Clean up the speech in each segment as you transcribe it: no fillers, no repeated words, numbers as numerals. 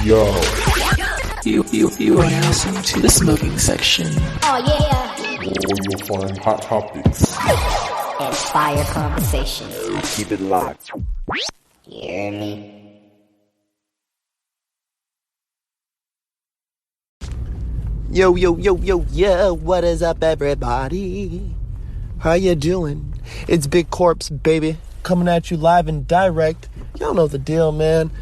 Yo. You are now listening to the smoking section. Oh yeah. Where you'll find hot topics. And fire conversations. Keep it locked. You hear me? Yo, what is up, everybody? How you doing? It's Big Corpse, baby, coming at you live and direct. Y'all know the deal, man.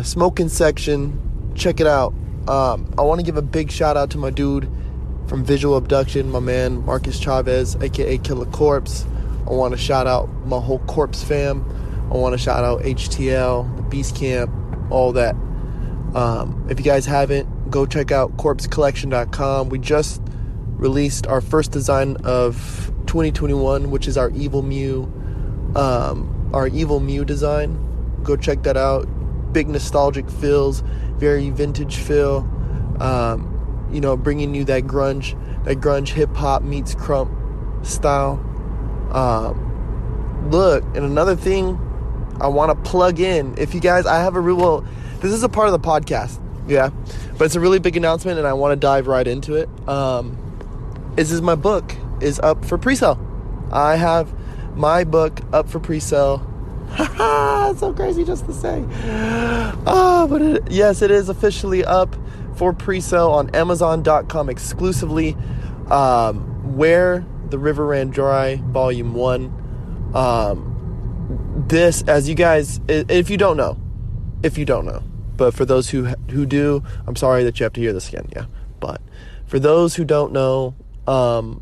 Smoking section, check it out. I want to give a big shout out to my dude from Visual Abduction, my man Marcus Chavez, aka Killer Corpse. I want to shout out my whole Corpse fam. I want to shout out HTL, the Beast Camp, all that. If you guys haven't, go check out corpsecollection.com. We just released our first design of 2021, which is our Evil Mew design. Go check that out. Big nostalgic feels, very vintage feel. Bringing you that grunge hip hop meets crump style. Look, and another thing I want to plug in. If you guys, this is a part of the podcast, yeah, but it's a really big announcement, and I want to dive right into it. My book is up for pre-sale. I have my book up for pre-sale. It's so crazy just to say. Yes, it is officially up for pre-sale on Amazon.com exclusively. Where the River Ran Dry, Volume 1. This, as you guys, if you don't know, but for those who do, I'm sorry that you have to hear this again, yeah. But for those who don't know, I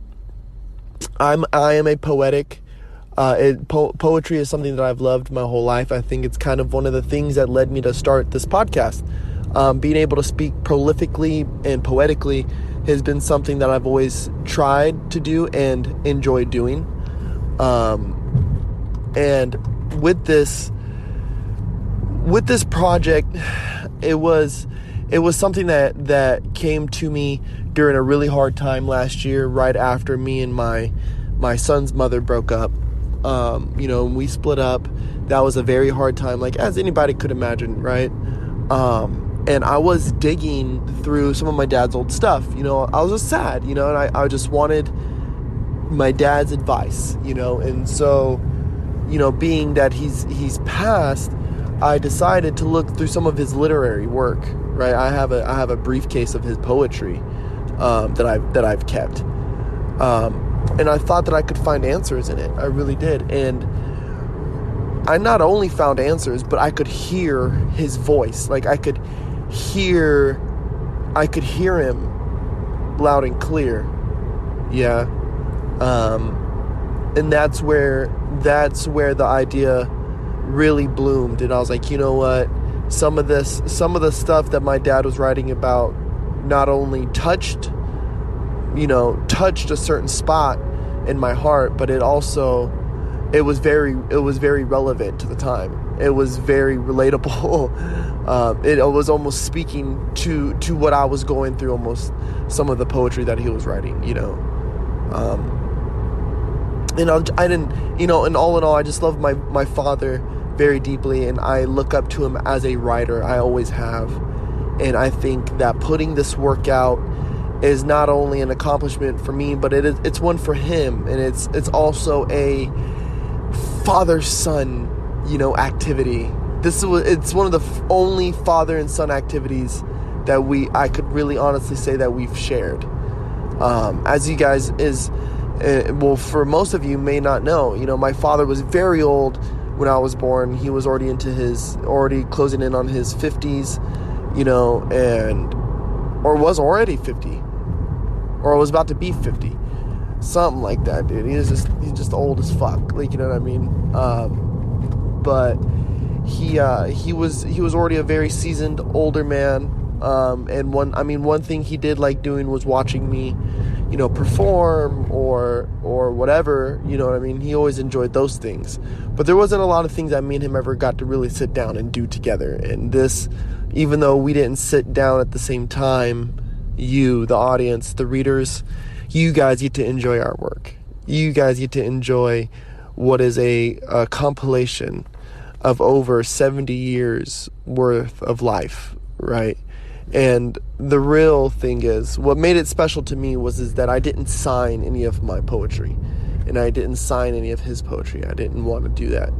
am a poetic. Poetry is something that I've loved my whole life. I think it's kind of one of the things that led me to start this podcast. Being able to speak prolifically and poetically has been something that I've always tried to do and enjoy doing. And with this project, it was something that came to me during a really hard time last year, right after me and my son's mother broke up. When we split up, that was a very hard time, like as anybody could imagine, right? And I was digging through some of my dad's old stuff. I was just sad, and I just wanted my dad's advice, and so, being that he's passed, I decided to look through some of his literary work, right? I have a briefcase of his poetry that I've kept. And I thought that I could find answers in it. I really did. And I not only found answers, but I could hear his voice. Like I could hear him loud and clear. Yeah. And that's where the idea really bloomed. And I was like, you know what? Some of the stuff that my dad was writing about not only touched a certain spot in my heart, but it was very relevant to the time. It was very relatable. It was almost speaking to what I was going through, almost some of the poetry that he was writing, and all in all, I just love my father very deeply, and I look up to him as a writer. I always have. And I think that putting this work out is not only an accomplishment for me, but it's one for him, and it's also a father-son, activity. It's one of the only father and son activities that I could really honestly say that we've shared. As you guys for most of you may not know, my father was very old when I was born. He was already already closing in on his 50s, or was already 50, or was about to be 50, something like that, dude. He's just old as fuck, like, you know what I mean? But he was already a very seasoned older man, and one thing he did like doing was watching me, perform or whatever, you know what I mean? He always enjoyed those things. But there wasn't a lot of things that me and him ever got to really sit down and do together. And this, even though we didn't sit down at the same time, you, the audience, the readers, you guys get to enjoy our work. You guys get to enjoy what is a compilation of over 70 years worth of life right? And the real thing is, what made it special to me is that I didn't sign any of my poetry, and I didn't sign any of his poetry. I didn't want to do that.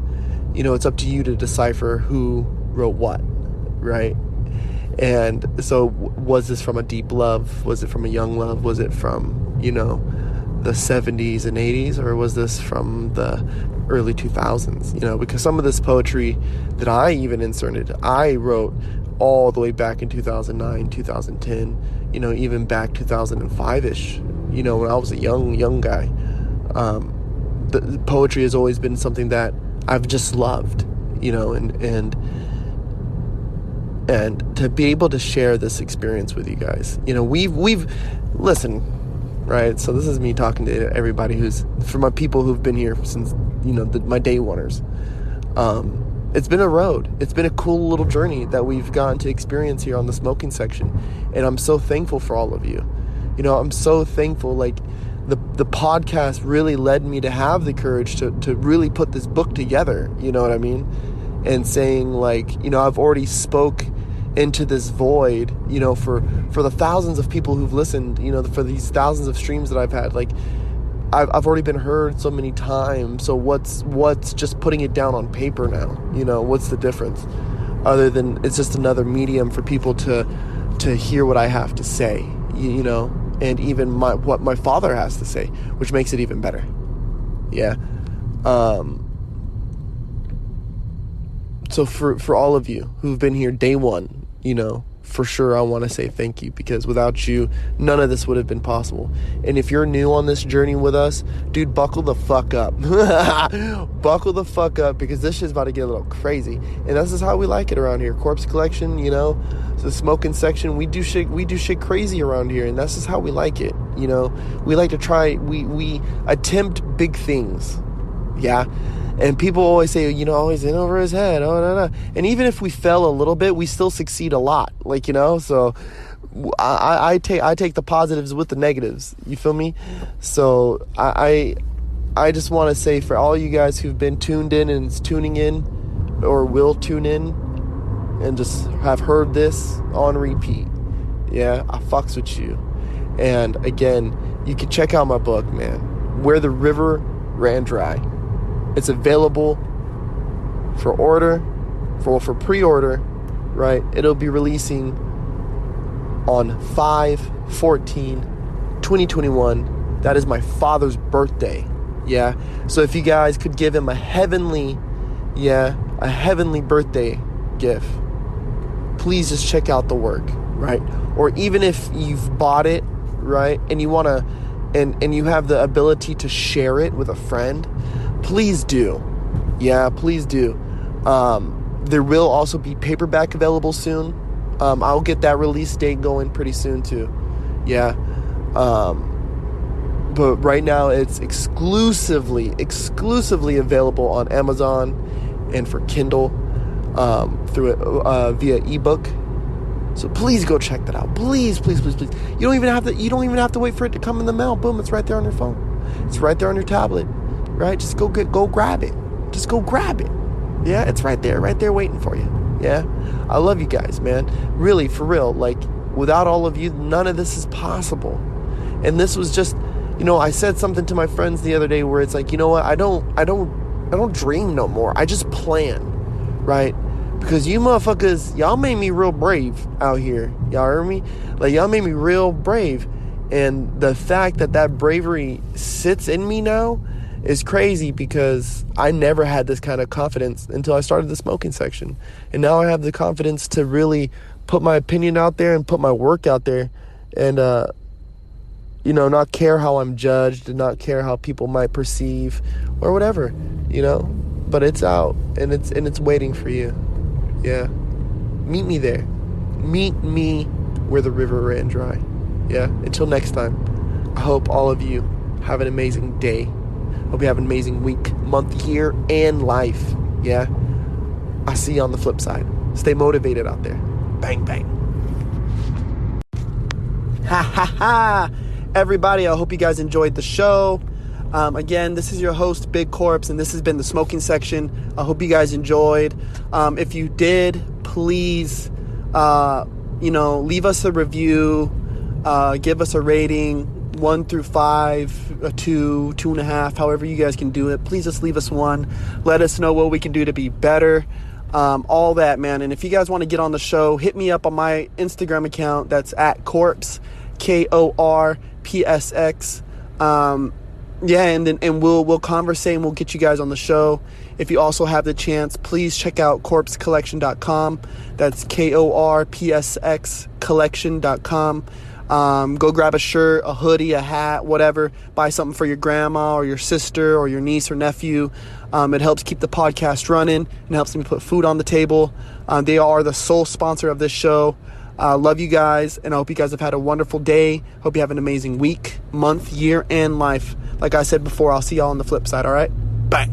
It's up to you to decipher who wrote what, right? And so, was this from a deep love? Was it from a young love? Was it from, the 70s and 80s? Or was this from the early 2000s? Because some of this poetry that I even inserted, I wrote all the way back in 2009, 2010, even back 2005-ish, when I was a young guy. The poetry has always been something that I've just loved, and to be able to share this experience with you guys. We've listen, right? So this is me talking to everybody for my people who've been here since, my day oneers. It's been a road. It's been a cool little journey that we've gotten to experience here on the smoking section. And I'm so thankful for all of you. I'm so thankful, the podcast really led me to have the courage to really put this book together, you know what I mean? And saying, I've already spoke into this void, for the thousands of people who've listened, for these thousands of streams that I've had, I've already been heard so many times. So what's just putting it down on paper now? What's the difference? Other than it's just another medium for people to hear what I have to say, and even what my father has to say, which makes it even better. Yeah. So for all of you who've been here day one, for sure I want to say thank you, because without you, none of this would have been possible. And if you're new on this journey with us, dude, buckle the fuck up. Buckle the fuck up, because this shit's about to get a little crazy. And this is how we like it around here. Corpse Collection, the smoking section, we do shit crazy around here, and this is how we like it. We like to try, we attempt big things. Yeah. And people always say, he's in over his head. Oh, no. And even if we fail a little bit, we still succeed a lot. So I take the positives with the negatives. You feel me? So I just want to say, for all you guys who've been tuned in and is tuning in, or will tune in, and just have heard this on repeat. Yeah, I fucks with you. And again, you can check out my book, man, Where the River Ran Dry. It's available for pre-order, right? It'll be releasing on 5/14/2021. That is my father's birthday. Yeah. So if you guys could give him a heavenly birthday gift, please just check out the work, right? Or even if you've bought it, right, and you want to, and you have the ability to share it with a friend, please do. Yeah, please do. There will also be paperback available soon. I'll get that release date going pretty soon too. Yeah. But right now it's exclusively available on Amazon and for Kindle, via ebook. So please go check that out. Please. You don't even have to wait for it to come in the mail. Boom, it's right there on your phone. It's right there on your tablet. Right? Just go grab it. Just go grab it. Yeah, it's right there waiting for you. Yeah. I love you guys, man. Really, for real. Without all of you, none of this is possible. And this was just, I said something to my friends the other day where it's like, what? I don't dream no more. I just plan. Right? Because you motherfuckers, y'all made me real brave out here. Y'all heard me? Y'all made me real brave. And the fact that bravery sits in me now is crazy, because I never had this kind of confidence until I started the smoking section. And now I have the confidence to really put my opinion out there and put my work out there, and not care how I'm judged, and not care how people might perceive or whatever, but it's out, and it's waiting for you. Yeah. Meet me there. Meet me where the river ran dry. Yeah. Until next time, I hope all of you have an amazing day. Hope you have an amazing week, month, year, and life. Yeah. I see you on the flip side. Stay motivated out there. Bang, bang. Ha ha ha. Everybody, I hope you guys enjoyed the show. Again, this is your host, Big Corpse, and this has been the smoking section. I hope you guys enjoyed. If you did, please Leave us a review, give us a rating, 1 through 5, a 2, 2.5, however you guys can do it. Please just leave us 1. Let us know what we can do to be better. All that, man. And if you guys want to get on the show, hit me up on my Instagram account. That's at Corpse, KORPSX. And we'll conversate and we'll get you guys on the show. If you also have the chance, please check out corpsecollection.com. That's KORPSX collection.com. Go grab a shirt, a hoodie, a hat, whatever. Buy something for your grandma or your sister or your niece or nephew. It helps keep the podcast running and helps me put food on the table. They are the sole sponsor of this show. Love you guys, and I hope you guys have had a wonderful day. Hope you have an amazing week, month, year, and life. Like I said before, I'll see y'all on the flip side, all right? Bye.